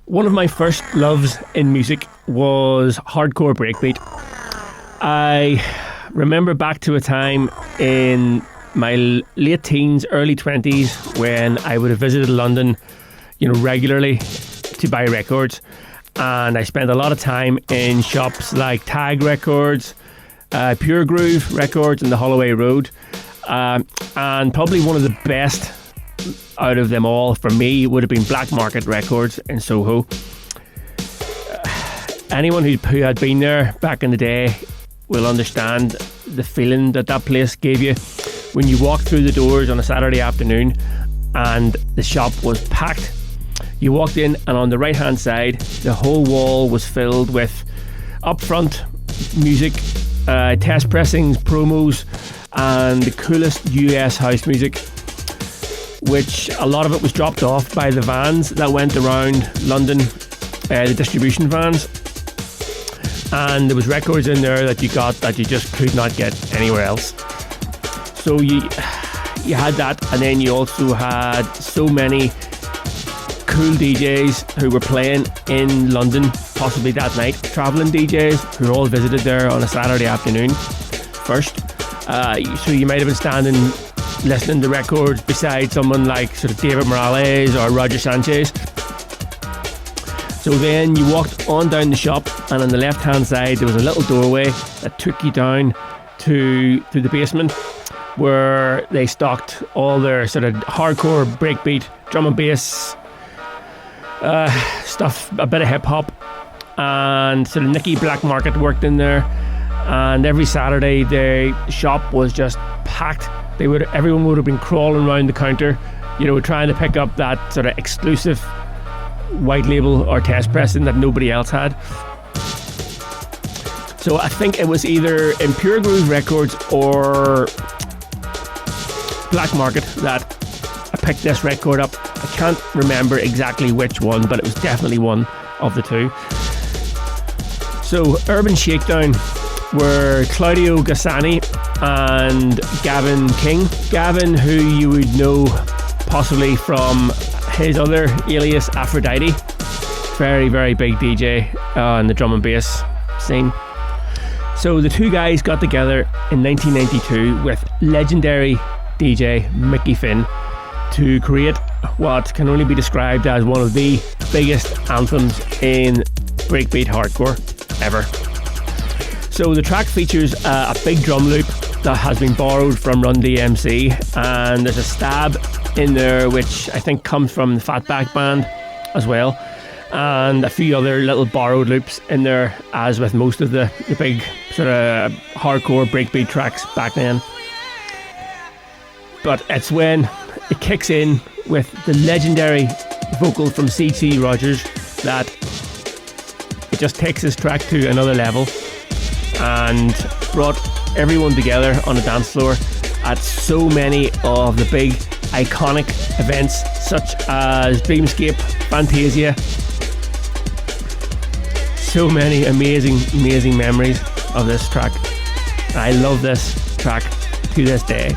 One of my first loves in music was hardcore breakbeat. I remember back to a time in my late teens, early 20s, when I would have visited London, regularly to buy records. And I spent a lot of time in shops like Tag Records, Pure Groove Records in the Holloway Road. And probably one of the best out of them all for me would have been Black Market Records in Soho. Anyone who had been there back in the day will understand the feeling that place gave you when you walked through the doors on a Saturday afternoon and the shop was packed. You walked in and on the right hand side the whole wall was filled with upfront music, test pressings, promos, and the coolest US house music, which a lot of it was dropped off by the vans that went around London, the distribution vans. And there was records in there that you got that you just could not get anywhere else. So you had that, and then you also had so many cool DJs who were playing in London, possibly that night, travelling DJs who all visited there on a Saturday afternoon first. So you might have been standing listening to records beside someone like sort of David Morales or Roger Sanchez. So then you walked on down the shop, and on the left hand side there was a little doorway that took you down to the basement, where they stocked all their sort of hardcore breakbeat, drum and bass stuff, a bit of hip hop, and sort of Micky Black Market worked in there. And every Saturday the shop was just packed. Everyone would have been crawling around the counter, trying to pick up that sort of exclusive white label or test pressing that nobody else had. So I think it was either in Pure Groove Records or Black Market that I picked this record up. I can't remember exactly which one, but it was definitely one of the two. So Urban Shakedown were Claudio Gassani and Gavin King. Gavin, who you would know possibly from his other alias Aphrodite, very, very big DJ on the drum and bass scene. So the two guys got together in 1992 with legendary DJ Micky Finn to create what can only be described as one of the biggest anthems in breakbeat hardcore ever. So the track features a big drum loop that has been borrowed from Run DMC, and there's a stab in there which I think comes from the Fatback Band as well, and a few other little borrowed loops in there, as with most of the big sort of hardcore breakbeat tracks back then. But it's when it kicks in with the legendary vocal from C.T. Rogers that it just takes this track to another level and brought everyone together on the dance floor at so many of the big iconic events such as Dreamscape, Fantasia. So many amazing memories of this track. I love this track to this day.